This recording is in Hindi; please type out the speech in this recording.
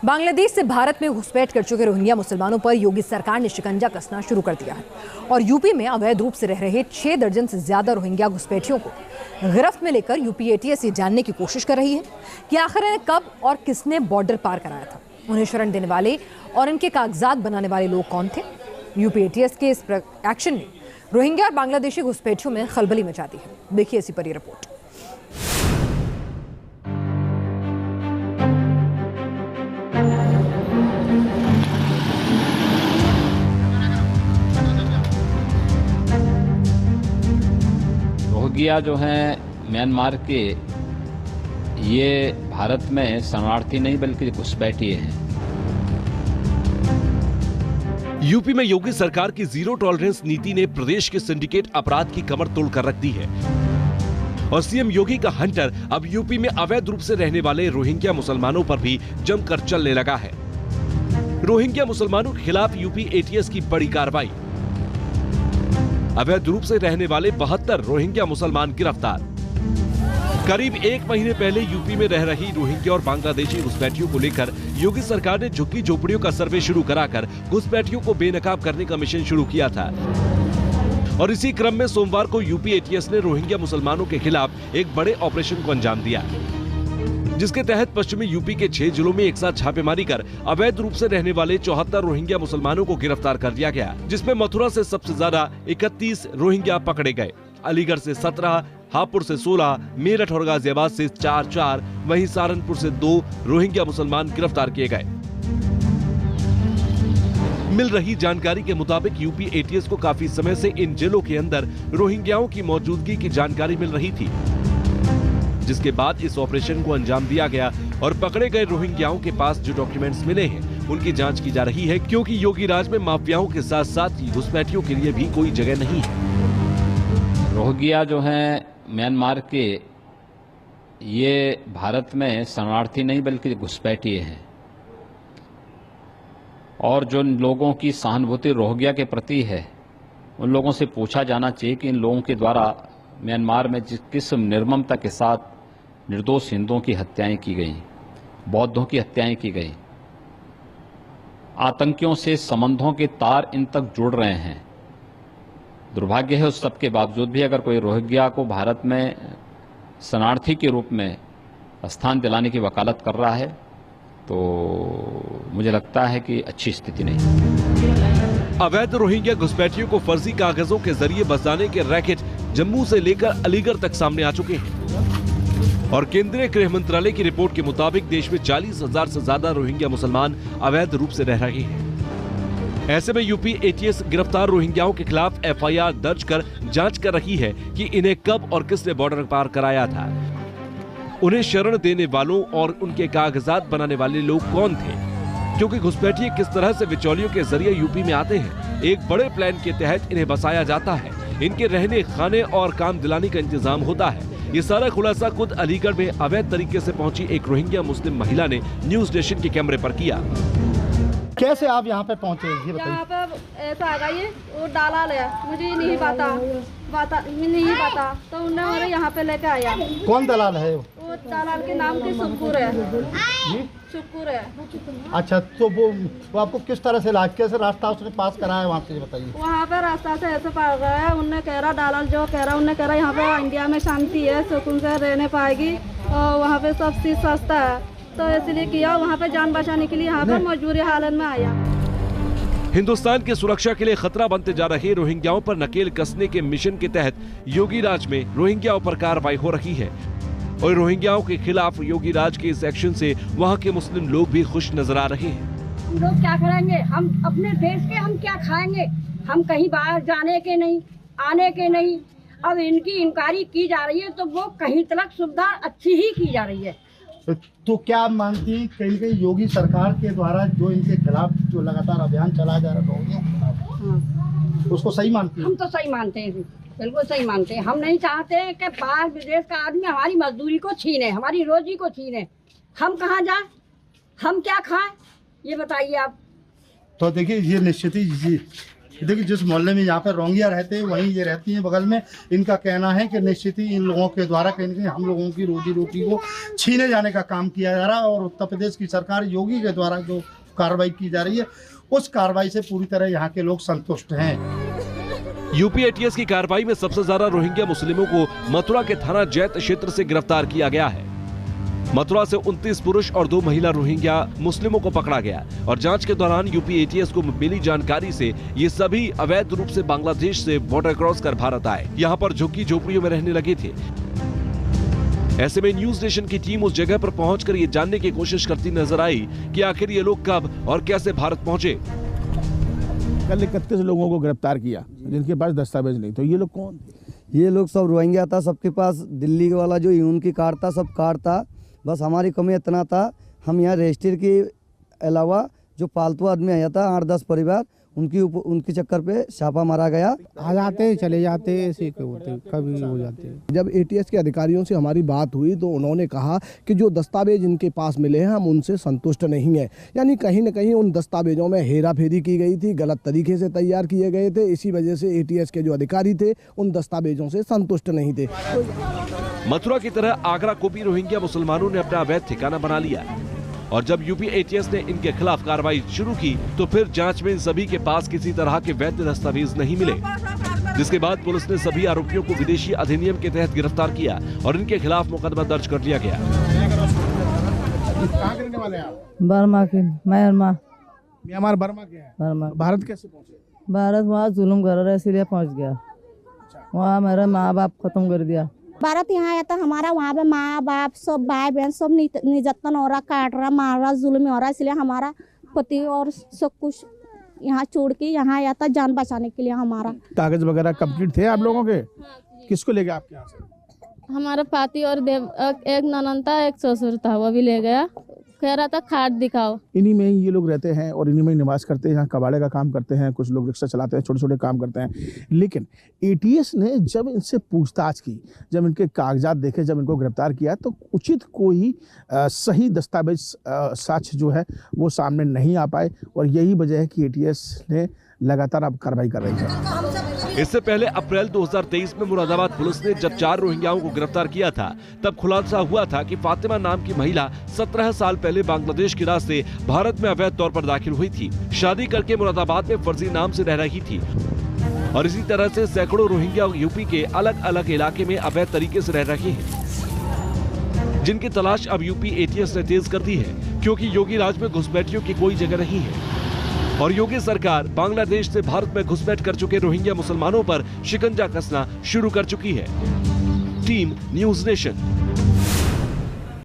बांग्लादेश से भारत में घुसपैठ कर चुके रोहिंग्या मुसलमानों पर योगी सरकार ने शिकंजा कसना शुरू कर दिया है और यूपी में अवैध रूप से रह रहे 6 दर्जन से ज्यादा रोहिंग्या घुसपैठियों को गिरफ्त में लेकर यूपी एटीएस ये जानने की कोशिश कर रही है कि आखिर इन्हें कब और किसने बॉर्डर पार कराया था, उन्हें शरण देने वाले और इनके कागजात बनाने वाले लोग कौन थे। यूपी एटीएस के इस एक्शन ने रोहिंग्या और बांग्लादेशी घुसपैठियों में खलबली मचा दी है। देखिए इसी पर ये रिपोर्ट। रोहिंग्या जो हैं म्यांमार के, ये भारत में शरणार्थी नहीं बल्कि घुसपैठी हैं। यूपी में योगी सरकार की जीरो टॉलरेंस नीति ने प्रदेश के सिंडिकेट अपराध की कमर तोड़ कर रख दी है और सीएम योगी का हंटर अब यूपी में अवैध रूप से रहने वाले रोहिंग्या मुसलमानों पर भी जमकर चलने लगा है। रोहिंग्या मुसलमानों के खिलाफ यूपी एटीएस की बड़ी कार्रवाई। अवैध रूप से रहने वाले 72 रोहिंग्या मुसलमान गिरफ्तार। करीब 1 महीने पहले यूपी में रह रही रोहिंग्या और बांग्लादेशी घुसपैठियों को लेकर योगी सरकार ने झुग्गी झोपड़ियों का सर्वे शुरू कराकर घुसपैठियों को बेनकाब करने का मिशन शुरू किया था और इसी क्रम में सोमवार को यूपी एटीएस ने रोहिंग्या मुसलमानों के खिलाफ एक बड़े ऑपरेशन को अंजाम दिया, जिसके तहत पश्चिमी यूपी के 6 जिलों में एक साथ छापेमारी कर अवैध रूप से रहने वाले 74 रोहिंग्या मुसलमानों को गिरफ्तार कर लिया गया, जिसमें मथुरा से सबसे ज्यादा 31 रोहिंग्या पकड़े गए, अलीगढ़ से 17, हापुड़ से 16, मेरठ और गाजियाबाद से 4, वहीं सहारनपुर से 2 रोहिंग्या मुसलमान गिरफ्तार किए गए। मिल रही जानकारी के मुताबिक यूपी एटीएस को काफी समय से इन जिलों के अंदर रोहिंग्याओं की मौजूदगी की जानकारी मिल रही थी, जिसके बाद इस ऑपरेशन को अंजाम दिया गया और पकड़े गए रोहिंग्याओं के पास जो डॉक्यूमेंट्स मिले हैं उनकी जांच की जा रही है, क्योंकि योगी राज में माफियाओं के साथ साथ ही घुसपैठियों के लिए भी कोई जगह नहीं है। रोहिंग्या जो हैं म्यांमार के, ये भारत में शरणार्थी नहीं बल्कि घुसपैठी हैं और जो लोगों की सहानुभूति रोहिंग्या के प्रति है उन लोगों से पूछा जाना चाहिए कि इन लोगों के द्वारा म्यांमार में किस निर्ममता के साथ निर्दोष हिंदुओं की हत्याएं की गई, बौद्धों की हत्याएं की गई, आतंकियों से संबंधों के तार इन तक जुड़ रहे हैं। दुर्भाग्य है उस सब के बावजूद भी अगर कोई रोहिंग्या को भारत में शरणार्थी के रूप में स्थान दिलाने की वकालत कर रहा है तो मुझे लगता है कि अच्छी स्थिति नहीं। अवैध रोहिंग्या घुसपैठियों को फर्जी कागजों के जरिए बसाने के रैकेट जम्मू से लेकर अलीगढ़ तक सामने आ चुके हैं और केंद्रीय गृह मंत्रालय की रिपोर्ट के मुताबिक देश में 40,000 से ज्यादा रोहिंग्या मुसलमान अवैध रूप से रह रहे हैं। ऐसे में यूपी एटीएस गिरफ्तार रोहिंग्याओं के खिलाफ एफआईआर दर्ज कर जांच कर रही है कि इन्हें कब और किसने बॉर्डर पार कराया था, उन्हें शरण देने वालों और उनके कागजात बनाने वाले लोग कौन थे, क्योंकि घुसपैठिए किस तरह से बिचौलियों के जरिए यूपी में आते हैं। एक बड़े प्लान के तहत इन्हें बसाया जाता है, इनके रहने खाने और काम दिलाने का इंतजाम होता है। ये सारा खुलासा खुद अलीगढ़ में अवैध तरीके से पहुंची एक रोहिंग्या मुस्लिम महिला ने न्यूज स्टेशन के कैमरे पर किया। कैसे आप यहाँ पे पहुँचे ये बताइए। यहाँ पे ऐसा आ गई वो डाला लिया, मुझे नहीं नहीं पता तो उन्हें मेरे यहाँ पे लेके आया। कौन दलाल है वो दलाल के नाम के शुक्र है जी, शुक्र है। अच्छा, तो वो आपको किस तरह से कैसे रास्ता उसने पास कराया वहाँ से बताइए। वहाँ पे रास्ता से ऐसे पार गया है, उन्हें कह रहा दलाल जो कह रहा उन्हें कह रहा यहाँ पे इंडिया में शांति है, सुकून से रहने पाएगी और वहाँ पे सब चीज सस्ता है, तो इसलिए किया वहाँ पे जान बचाने के लिए यहाँ पे मजबूरी हालत में आया। हिंदुस्तान की सुरक्षा के लिए खतरा बनते जा रहे रोहिंग्याओं पर नकेल कसने के मिशन के तहत योगी राज में रोहिंग्याओं पर कार्रवाई हो रही है और रोहिंग्याओं के खिलाफ योगी राज के इस एक्शन से वहां के मुस्लिम लोग भी खुश नजर आ रहे हैं। हम लोग क्या करेंगे, हम अपने देश के हम क्या खाएंगे, हम कहीं बाहर जाने के नहीं, आने के नहीं। अब इनकी इंक्वायरी की जा रही है तो वो कहीं तक सुविधा अच्छी ही की जा रही है। तो क्या आप मानती हैं कहीं न कहीं योगी सरकार के द्वारा जो इनके खिलाफ जो लगातार अभियान चलाया जा रहा है उसको सही मानती हैं? हम तो सही मानते हैं, बिल्कुल सही मानते हैं। हम नहीं चाहते हैं कि बाहर विदेश का आदमी हमारी मजदूरी को छीने, हमारी रोजी को छीने। हम कहाँ जाएं, हम क्या खाएं, ये बताइए आप। तो देखिए ये निश्चित ही देखिए, जिस मोहल्ले में यहाँ पे रोहिंग्या रहते हैं वहीं ये रहती हैं बगल में। इनका कहना है कि निश्चित ही इन लोगों के द्वारा कहीं न कहीं हम लोगों की रोजी रोटी को छीने जाने का काम किया जा रहा है, और उत्तर प्रदेश की सरकार योगी के द्वारा जो कार्रवाई की जा रही है उस कार्रवाई से पूरी तरह यहाँ के लोग संतुष्ट हैं। यूपी एटीएस की कार्रवाई में सबसे ज्यादा रोहिंग्या मुस्लिमों को मथुरा के थाना जैत क्षेत्र से गिरफ्तार किया गया है। मथुरा से 29 पुरुष और 2 महिला रोहिंग्या मुस्लिमों को पकड़ा गया और जांच के दौरान यूपी एटीएस को मिली जानकारी से ये सभी अवैध रूप से बांग्लादेश से बॉर्डर क्रॉस कर भारत आए, यहाँ पर झुग्गी झोपड़ियों में रहने लगे थे। ऐसे में न्यूज नेशन की टीम उस जगह पर पहुंचकर ये जानने की कोशिश करती नजर आई कि आखिर ये लोग कब और कैसे भारत पहुंचे। कल 31 लोगों को गिरफ्तार किया जिनके पास दस्तावेज नहीं। तो ये लोग कौन? ये लोग सब रोहिंग्या था, सबके पास दिल्ली वाला जो यून की कार्ड था, सब कार्ड था। बस हमारी कमी इतना था, हम यहाँ रजिस्टर के अलावा जो पालतू आदमी आया था 8-10 परिवार, उनके चक्कर पे छापा मारा गया। आ जाते चले जाते ऐसे होते, कभी हो जाते। जब एटीएस के अधिकारियों से हमारी बात हुई तो उन्होंने कहा कि जो दस्तावेज इनके पास मिले हैं हम उनसे संतुष्ट नहीं है। यानी कहीं न कहीं उन दस्तावेजों में हेरा फेरी की गई थी, गलत तरीके से तैयार किए गए थे। इसी वजह से एटीएस के जो अधिकारी थे उन दस्तावेजों से संतुष्ट नहीं थे। मथुरा की तरह आगरा को भी रोहिंग्या मुसलमानों ने अपना अवैध ठिकाना बना लिया और जब यूपी एटीएस ने इनके खिलाफ कार्रवाई शुरू की तो फिर जांच में इन सभी के पास किसी तरह के वैध दस्तावेज नहीं मिले, जिसके बाद पुलिस ने सभी आरोपियों को विदेशी अधिनियम के तहत गिरफ्तार किया और इनके खिलाफ मुकदमा दर्ज कर लिया गया। कहाँ रहने वाले हैं आप? बर्मा के, म्यांमार बर्मा के हैं। बर्मा। भारत कैसे पहुँचे? भारत वहाँ जुल्म कर रहा है इसीलिए पहुँच गया। वहाँ मेरा माँ बाप खत्म कर दिया। भारत यहाँ आया था, हमारा वहाँ पे माँ बाप सब भाई बहन सब निर्यातन हो रहा, काट रहा, मार रहा, जुल्म हो रहा। इसलिए हमारा पति और सब कुछ यहाँ छोड़ के यहाँ आया था जान बचाने के लिए। हमारा कागज वगैरह कंप्लीट थे आप लोगों के? किसको ले गया आपके यहाँ से? हमारा पाती और एक ननद था, एक ससुर था, वो भी ले गया। कह रहा था खाट दिखाओ। इन्हीं में ही ये लोग रहते हैं और इन्हीं में ही निवास करते हैं। यहाँ कबाड़े का काम करते हैं, कुछ लोग रिक्शा चलाते हैं, छोटे छोटे काम करते हैं। लेकिन एटीएस ने जब इनसे पूछताछ की, जब इनके कागजात देखे, जब इनको गिरफ्तार किया तो उचित कोई सही दस्तावेज साक्ष्य जो है वो सामने नहीं आ पाए और यही वजह है कि एटीएस ने लगातार अब कार्रवाई कर रही है। इससे पहले अप्रैल 2023 में मुरादाबाद पुलिस ने जब 4 रोहिंग्याओं को गिरफ्तार किया था तब खुलासा हुआ था कि फातिमा नाम की महिला 17 साल पहले बांग्लादेश के रास्ते भारत में अवैध तौर पर दाखिल हुई थी। शादी करके मुरादाबाद में फर्जी नाम से रह रही थी और इसी तरह से सैकड़ों रोहिंग्या यूपी के अलग अलग इलाके में अवैध तरीके से रह रहे हैं, जिनकी तलाश अब यूपी एटीएस ने तेज कर दी है, क्योंकि योगी राज में घुसपैठियों की कोई जगह नहीं है और योगी सरकार बांग्लादेश से भारत में घुसपैठ कर चुके रोहिंग्या मुसलमानों पर शिकंजा कसना शुरू कर चुकी है। Team news nation.